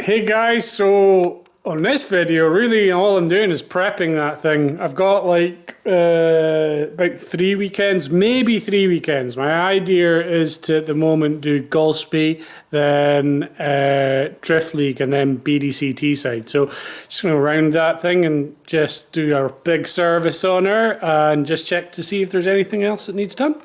Hey guys, so on this video, really all I'm doing is prepping that thing. I've got like about 3 weekends, maybe 3 weekends. My idea is to at the moment do Golspie, then Drift League, and then BDCT side. So just going to round that thing and just do a big service on her and just check to see if there's anything else that needs done.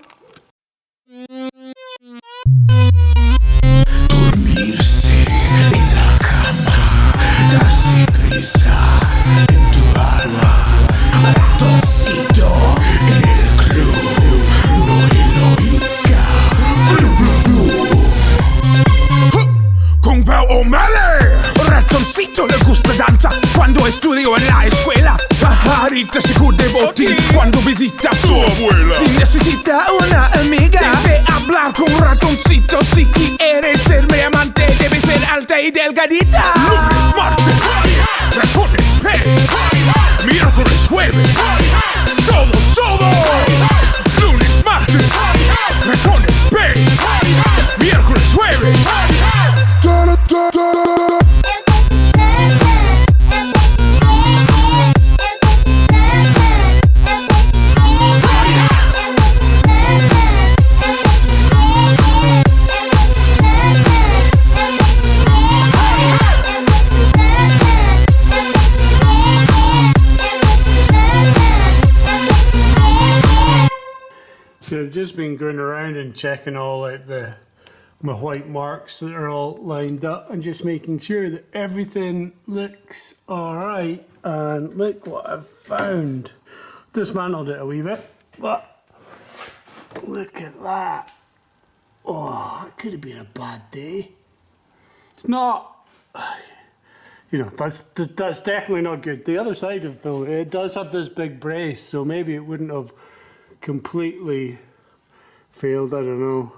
Le gusta danza cuando estudio en la escuela. Pajarita se cubre botín cuando visita a su abuela. Si necesita una amiga, debe hablar con un ratoncito. Si quieres ser mi amante, debe ser alta y delgadita. Lunes, martes, ratones, pez. Miércoles, jueves, todo. Lunes, martes, ratones, pez. Miércoles, jueves. So I've just been going around and checking all like my white marks that are all lined up and just making sure that everything looks alright. And look what I've found. Dismantled it a wee bit, but look at that. Oh, it could have been a bad day. It's not, you know, that's definitely not good. The other side of though, it does have this big brace, so maybe it wouldn't have completely failed, I don't know.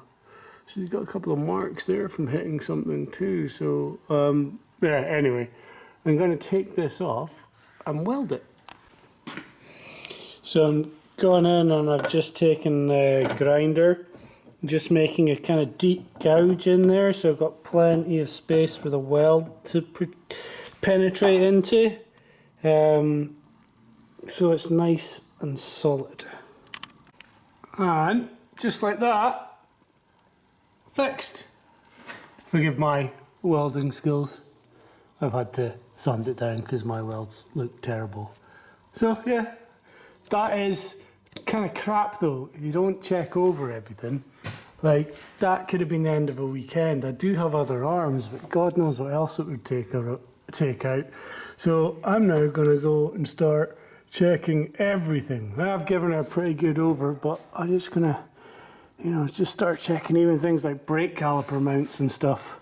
She's got a couple of marks there from hitting something too, so yeah, anyway, I'm going to take this off and weld it. So I'm going in and I've just taken the grinder, just making a kind of deep gouge in there, so I've got plenty of space for the weld to penetrate into, so it's nice and solid. And just like that, fixed. Forgive my welding skills. I've had to sand it down because my welds look terrible. So yeah, that is kind of crap though. If you don't check over everything, like that could have been the end of a weekend. I do have other arms, but God knows what else it would take out. So I'm now gonna go and start checking everything. I've given her a pretty good over, but I'm just gonna, you know, just start checking even things like brake caliper mounts and stuff.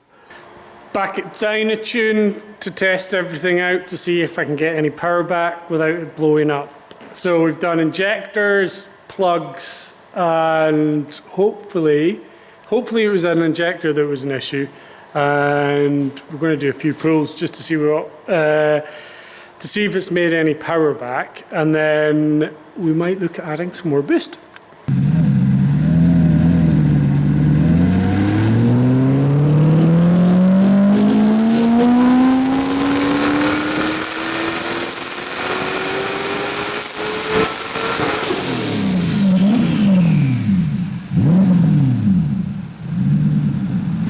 Back at Dyna Tune to test everything out to see if I can get any power back without it blowing up. So we've done injectors, plugs, and hopefully it was an injector that was an issue. And we're going to do a few pulls just to see what, to see if it's made any power back, and then we might look at adding some more boost.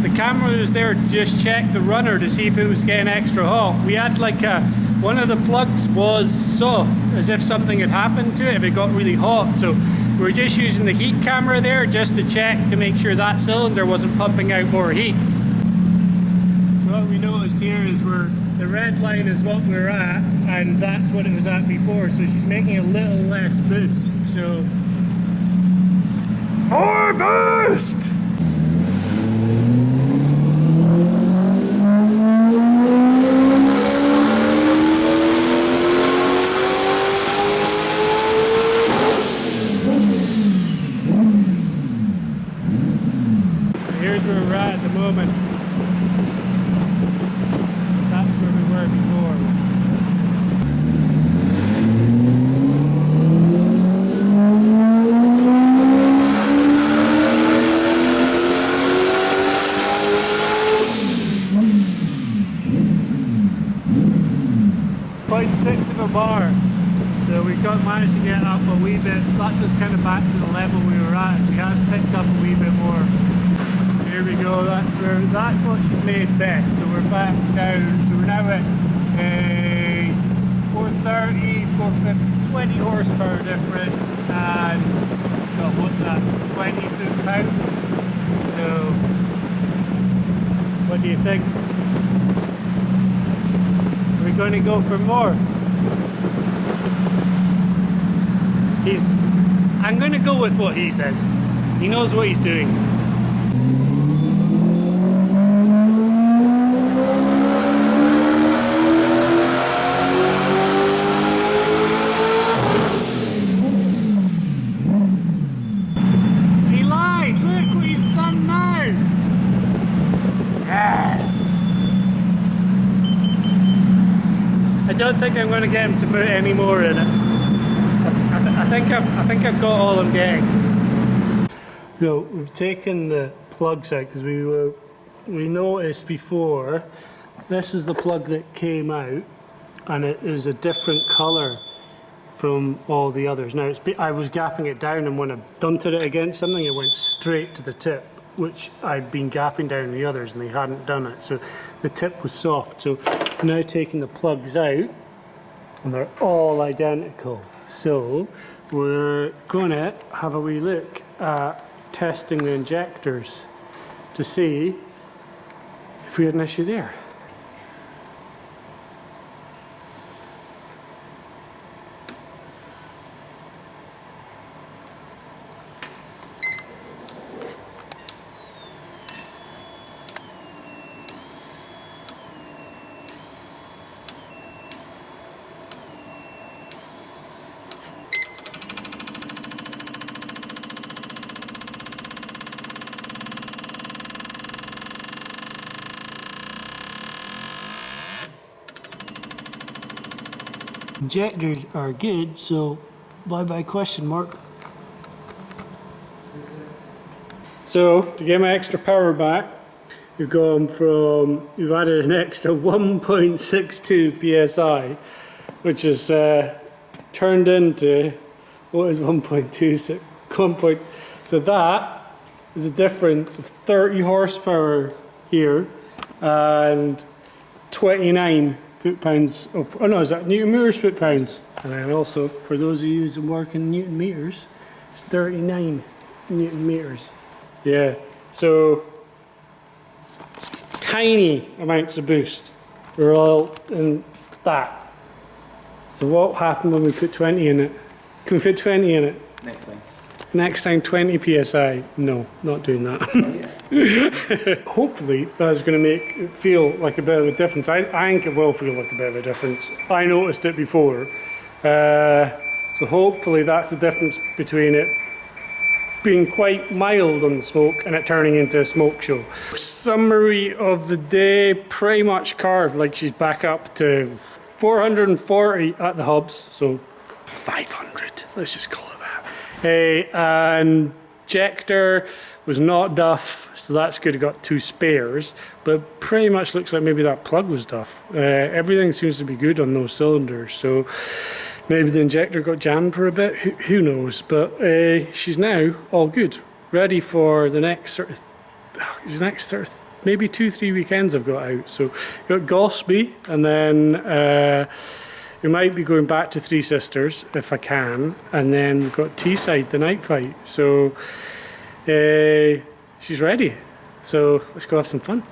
The camera was there to just check the runner to see if it was getting extra hot. We had like one of the plugs was soft, as if something had happened to it if it got really hot. So we're just using the heat camera there just to check to make sure that cylinder wasn't pumping out more heat. So what we noticed here is the red line is what we're at, and that's what it was at before. So she's making a little less boost. So more boost! Here's where we're at the moment. That's where we were before. 0.6 of a bar. So we managed to get up a wee bit. That's us kind of back to the level we were at. She has picked up a wee bit more. Here we go. That's what she's made best. So we're back down. So we're now at 430, 450, 20 horsepower difference, and what's that? 20 foot-pounds. So what do you think? Are we going to go for more? I'm going to go with what he says. He knows what he's doing. He lied! Look what he's done now! Yeah. I don't think I'm going to get him to put any more in it. I think I've got all I'm getting. So we've taken the plugs out because we noticed before this is the plug that came out and it is a different colour from all the others. Now I was gapping it down, and when I dunted it against something it went straight to the tip, which I'd been gapping down the others and they hadn't done it, so the tip was soft. So now taking the plugs out and they're all identical. So we're going to have a wee look at testing the injectors to see if we had an issue there. Injectors are good, so bye-bye question mark. So to get my extra power back, we've added an extra 1.62 psi, which is turned into what is 1.26. So that is a difference of 30 horsepower here and 29 foot-pounds of, oh no, is that Newton meters, foot-pounds? And then also, for those of you who work in Newton meters, it's 39 Newton meters. Yeah, so tiny amounts of boost. We're all in that. So what happened when we put 20 in it? Can we put 20 in it? Next time. Next time 20 psi. No, not doing that. Hopefully that's going to make it feel like a bit of a difference. I think it will feel like a bit of a difference. I noticed it before. So hopefully that's the difference between it being quite mild on the smoke and it turning into a smoke show. Summary of the day, pretty much carved, like she's back up to 440 at the hubs, so 500, let's just call it that. And injector was not duff, so that's good. It got 2 spares, but pretty much looks like maybe that plug was duff. Everything seems to be good on those cylinders, so maybe the injector got jammed for a bit, who knows, but she's now all good, ready for the next sort of maybe 2-3 weekends I've got out. So got Gosby, and then we might be going back to Three Sisters if I can, and then we've got Teesside, the night fight. So she's ready. So let's go have some fun.